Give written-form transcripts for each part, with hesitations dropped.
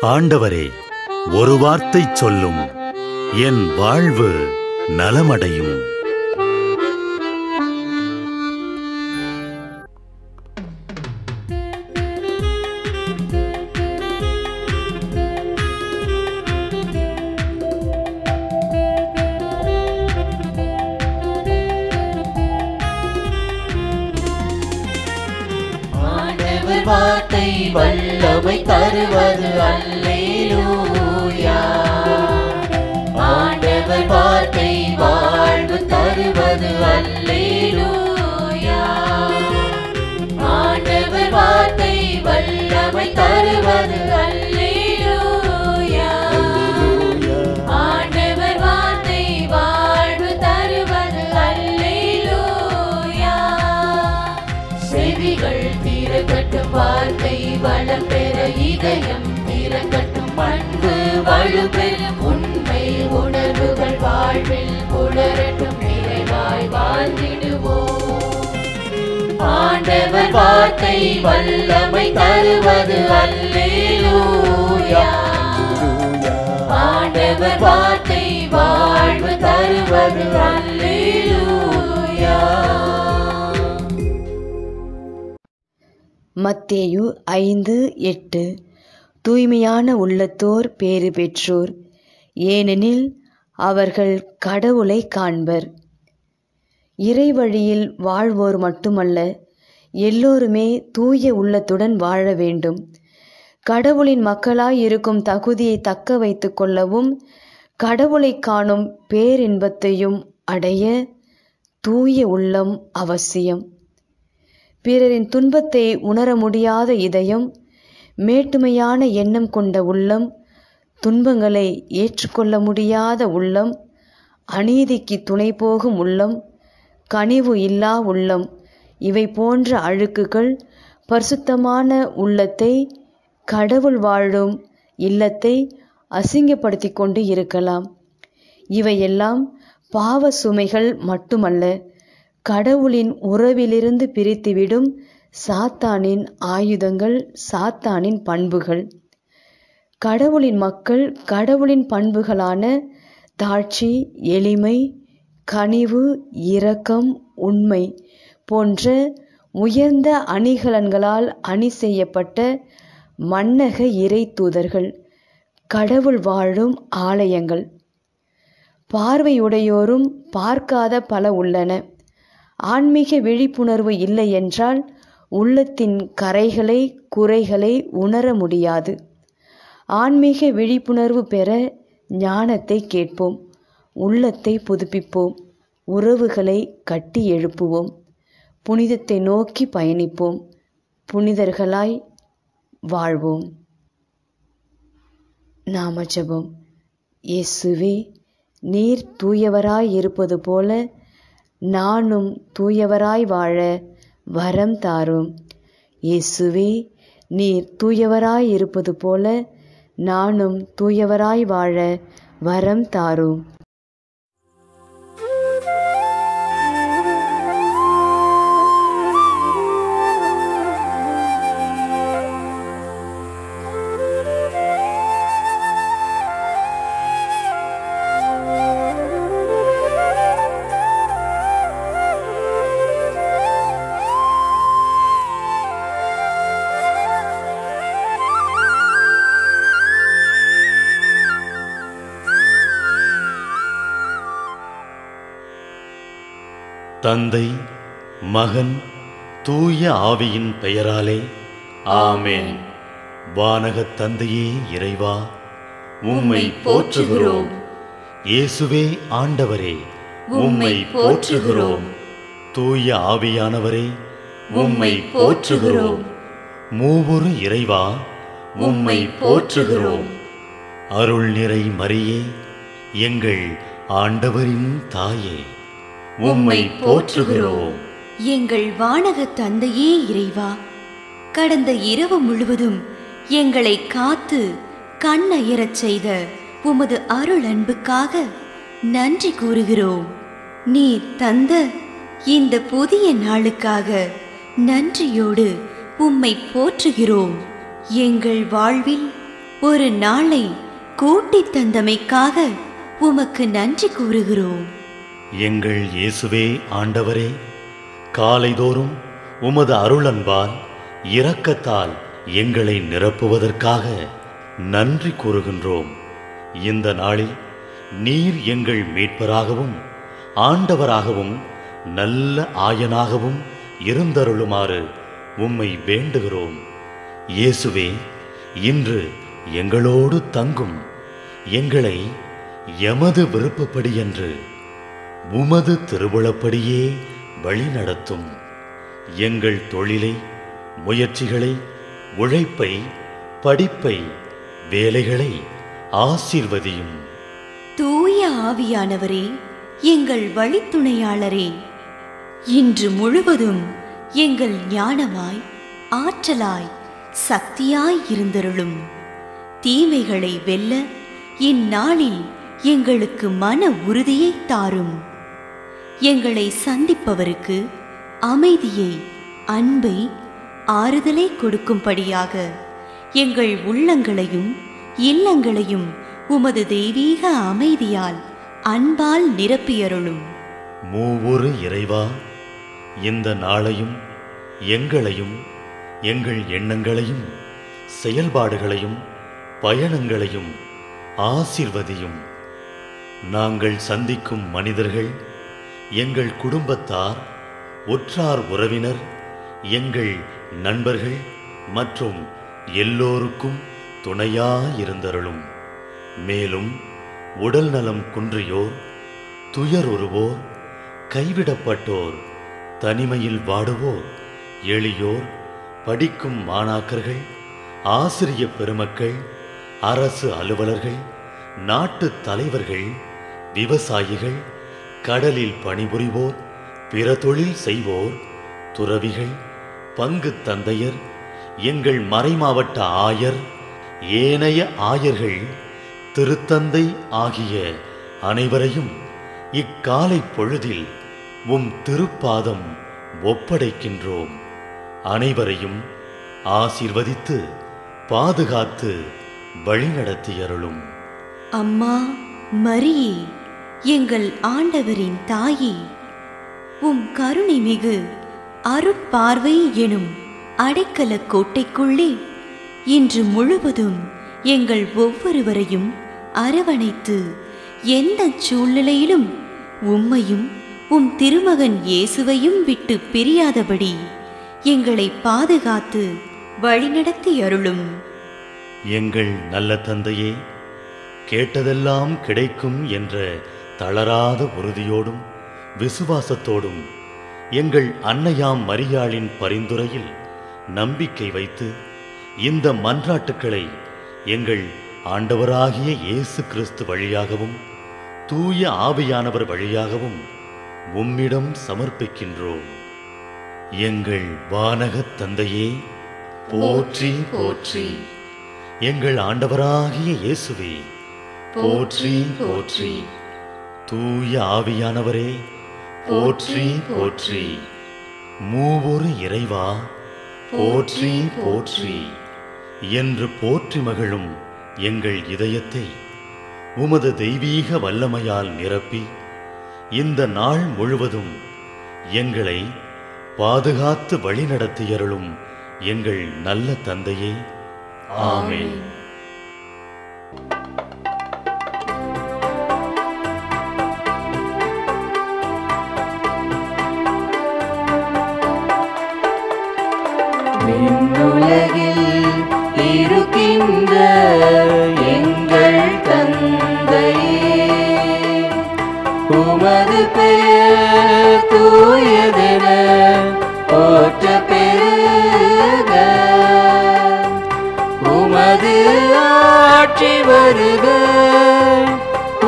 ஆண்டவரே, ஒரு வார்த்தை சொல்லும், என் வாழ்வு நலமடையும். வார்த்தை வல்லமை தருவது அல்லேலூயா. ஆண்டவர் வார்த்தை வாழ்வு தருவது அல்லேலூயா. ஆண்டவர் வார்த்தை வல்லமை தருவது அல்லேலூயா. ஆண்டவர் வார்த்தை வாழ்வு தருவது அல்லேலூயா. செவிகள் திறக்கட்டும், வார்த்தை வளம் பெற இதயம் திறக்கட்டும், பண்பு வலுப்பெறும், உண்மை உணர்வுகள் வாழ்வில் புலரட்டும், நிறைவாய் வாழ்ந்திடுவோம். ஆண்டவர் வார்த்தை வல்லமை தருவது அல்லேலூயா. ஆண்டவர் வார்த்தை வாழ்வு தருவது அல்லேலூயா. மத்தேயு 5:8. தூய்மையான உள்ளத்தோர் பேறு பெற்றோர், ஏனெனில் அவர்கள் கடவுளை காண்பர். இறைவழியில் வாழ்வோர் மட்டுமல்ல, எல்லோருமே தூய உள்ளத்துடன் வாழ வேண்டும். கடவுளின் மக்களாய் இருக்கும் தகுதியை தக்க வைத்து கொள்ளவும், கடவுளை காணும் பேரின்பத்தையும் அடைய தூய உள்ளம் அவசியம். பிறரின் துன்பத்தை உணர முடியாத இதயம், மேட்டுமையான எண்ணம் கொண்ட உள்ளம், துன்பங்களை ஏற்றுக்கொள்ள முடியாத உள்ளம், அநீதிக்கு துணை போகும் உள்ளம், கனிவு இல்லா உள்ளம், இவை போன்ற அழுக்குகள் பரிசுத்தமான உள்ளத்தை, கடவுள் வாழும் இல்லத்தை அசிங்கப்படுத்தி கொண்டு இருக்கலாம். இவையெல்லாம் பாவ சுமைகள் மட்டுமல்ல, கடவுளின் உறவிலிருந்து பிரித்துவிடும் சாத்தானின் ஆயுதங்கள், சாத்தானின் பண்புகள். கடவுளின் மக்கள் கடவுளின் பண்புகளான தாழ்ச்சி, எளிமை, கனிவு, இரக்கம், உண்மை போன்ற உயர்ந்த அணிகலன்களால் அணி செய்யப்பட்ட மன்னக இறை தூதர்கள், கடவுள் வாழும் ஆலயங்கள். பார்வையுடையோரும் பார்க்காத பல உள்ளன. ஆன்மீக விழிப்புணர்வு இல்லை என்றால் உள்ளத்தின் கரைகளை, குறைகளை உணர முடியாது. ஆன்மீக விழிப்புணர்வு பெற ஞானத்தை கேட்போம், உள்ளத்தை புதுப்பிப்போம், உறவுகளை கட்டி எழுப்புவோம், புனிதத்தை நோக்கி பயணிப்போம், புனிதர்களாய் வாழ்வோம். நாம ஜெபம். இயேசுவே, நீர் தூயவராய் இருப்பது போல நானும் தூயவராய் வாழ வரம் தாரும். இயேசுவே, நீர் தூயவராய் இருப்பது போல நானும் தூயவராய் வாழ வரம் தாரும். தந்தை, மகன், தூய ஆவியின் பெயராலே ஆமென். வானகத் தந்தையே இறைவா, உம்மை போற்றுகிறோம். இயேசுவே ஆண்டவரே, உம்மை போற்றுகிறோம். தூய ஆவியானவரே, உம்மை போற்றுகிறோம். மூவொரு இறைவா, உம்மை போற்றுகிறோம். அருள் நிறை மரியே, எங்கள் ஆண்டவரின் தாயே, உம்மை போற்றுகிறோம். எங்கள் வானக தந்தையே இறைவா, கடந்த இரவு முழுவதும் எங்களை காத்து கண்ணயரச் செய்த உமது அருள் அன்புக்காக நன்றி கூறுகிறோம். நீர் தந்த இந்த புதிய நாளுக்காக நன்றியோடு உம்மை போற்றுகிறோம். எங்கள் வாழ்வில் ஒரு நாளை கூட்டித் தந்தமைக்காக உமக்கு நன்றி கூறுகிறோம். எங்கள் இயேசுவே ஆண்டவரே, காலைதோறும் உமது அருளன்பால் இரக்கத்தால் எங்களை நிரப்புவதற்காக நன்றி கூறுகின்றோம். இந்த நாளில் நீர் எங்கள் மீட்பராகவும் ஆண்டவராகவும் நல்ல ஆயனாகவும் இருந்தருளுமாறு உம்மை வேண்டுகிறோம். இயேசுவே, இன்று எங்களோடு தங்கும். எங்களை எமது விருப்பப்படியன்று உமது திருவுளப்படியே வழிநடத்தும். எங்கள் தொழிலை, முயற்சிகளை, உழைப்பை, படிப்பை, வேலைகளை ஆசீர்வதியும். தூய ஆவியானவரே, எங்கள் வழித்துணையாளரே, இன்று முழுவதும் எங்கள் ஞானமாய், ஆற்றலாய், சக்தியாய் இருந்தருளும். தீமைகளை வெல்ல இந்நாளில் எங்களுக்கு மன உறுதியை தாரும். எங்களை சந்திப்பவருக்கு அமைதியை, அன்பை, ஆறுதலை கொடுக்கும்படியாக எங்கள் உள்ளங்களையும் இல்லங்களையும் உமது தெய்வீக அமைதியால், அன்பால் நிரப்பியருளும். மூவொரு இறைவா, இந்த நாளையும் எங்களையும் எங்கள் எண்ணங்களையும் செயல்பாடுகளையும் பயணங்களையும் ஆசீர்வதியும். நாங்கள் சந்திக்கும் மனிதர்கள், எங்கள் குடும்பத்தார், உற்றார் உறவினர், எங்கள் நண்பர்கள் மற்றும் எல்லோருக்கும் துணையாயிருந்தருளும். மேலும் உடல் நலம் குன்றியோர், துயருறுவோர், கைவிடப்பட்டோர், தனிமையில் வாடுவோர், எளியோர், படிக்கும் மாணாக்கர்கள், ஆசிரிய பெருமக்கள், அரசு அலுவலர்கள், நாட்டு தலைவர்கள், விவசாயிகள், கடலில் பணிபுரிவோர், பிற தொழில் செய்வோர், துறவிகள், பங்கு தந்தையர், எங்கள் மறைமாவட்ட ஆயர், ஏனைய ஆயர்கள், திருத்தந்தை ஆகிய அனைவரையும் இக்காலை பொழுதில் உம் திருப்பாதம் ஒப்படைக்கின்றோம். அனைவரையும் ஆசீர்வதித்து பாதுகாத்து வழிநடத்தியருளும். அம்மா மரியே, எங்கள் ஆண்டவரின் தாயே, உம் கருணை மிகு அருட்பார்வை எனும் அடைக்கல கோட்டைக்குள்ளே இன்று முழுவதும் எங்கள் ஒவ்வொருவரையும் அரவணைத்து எந்த சூழ்நிலையிலும் உம்மையும் உம் திருமகன் இயேசுவையும் விட்டு பிரியாதபடி எங்களை பாதுகாத்து வழிநடத்தி அருளும். எங்கள் நல்ல தந்தையே, கேட்டதெல்லாம் கிடைக்கும் என்ற தளராத உறுதியோடும் விசுவாசத்தோடும் எங்கள் அன்னையாம் மரியாளின் பரிந்துரையில் நம்பிக்கை வைத்து இந்த மன்றாட்டுக்களை எங்கள் ஆண்டவராகிய இயேசு கிறிஸ்து வழியாகவும் தூய ஆவியானவர் வழியாகவும் உம்மிடம் சமர்ப்பிக்கின்றோம். எங்கள் வானகத் தந்தையே, போற்றி போற்றி. எங்கள் ஆண்டவராகிய இயேசுவே, போற்றி போற்றி. தூய ஆவியானவரே, போற்றி போற்றி. மூவொரு இறைவா, போற்றி போற்றி என்று போற்றி மகிழும் எங்கள் இதயத்தை உமது தெய்வீக வல்லமையால் நிரப்பி இந்த நாள் முழுவதும் எங்களை பாதுகாத்து வழிநடத்தியருளும் எங்கள் நல்ல தந்தையே, ஆமென். விண்ணுலகில் இருக்கின்ற எங்கள் தந்தையே, உமது பெயர் தூயதென போற்ற பெருக. உமது ஆட்சி வருக.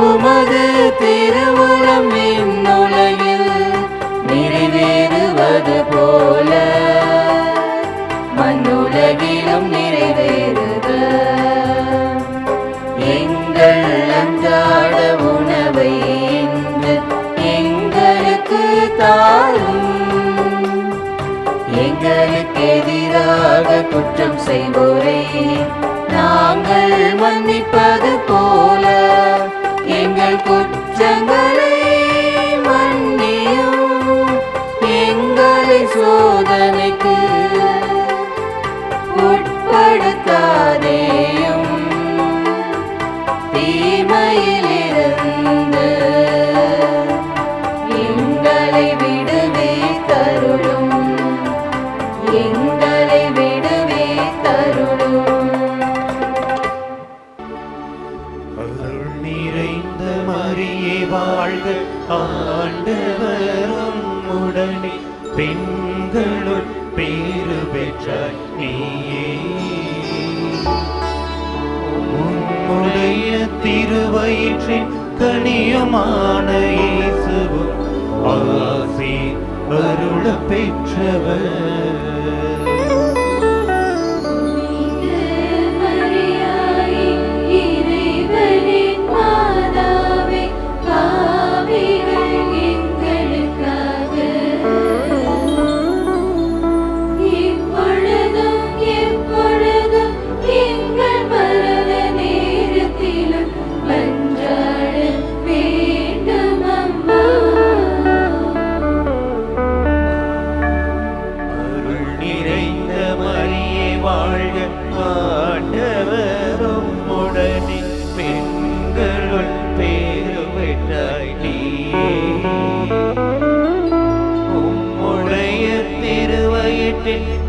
உமது திருவுளம் விண்ணுலகில் நிறைவேறுவது போல மண்ணுலகிலும் நிறைவேறுக. எங்கள் அன்றாட உணவை இன்று எங்களுக்கு தாரும். எங்களுக்கு எதிராக குற்றம் செய்வோரை நாங்கள் மன்னிப்பது போல எங்கள் குற்றங்களை மன்னியும். எங்களை சோதனைக்கு உட்படுத்தாதேயும், தீமையிலிருந்து எங்களை விடுவித்தருளும். எங்களை விடுவித்தருளும். அருள் நிறைந்த மரியே வாழ்க, ஆண்டவரும் உடனே பெண்களுள் பேறு பெற்றாய் நீயே. உம்முடைய திருவயிற்றின் கனியுமான இயேசுவும் ஆசி அருள பெற்றவர்.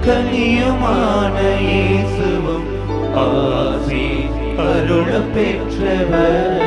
கனியுமான இயேசுவும் ஆசி அருள பெற்றவர்.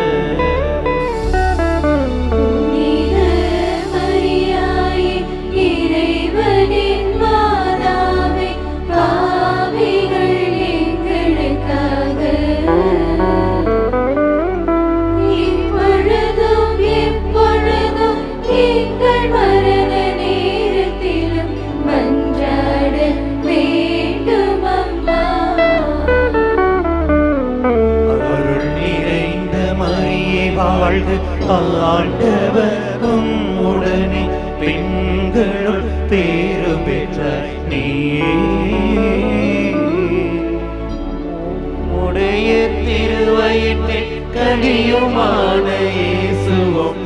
ஆண்டவரும் உடனே பெண்களுள் பேறு பெற்றாய் நீயே. உடைய திருவயிற்றின் கனியுமான இயேசுவும்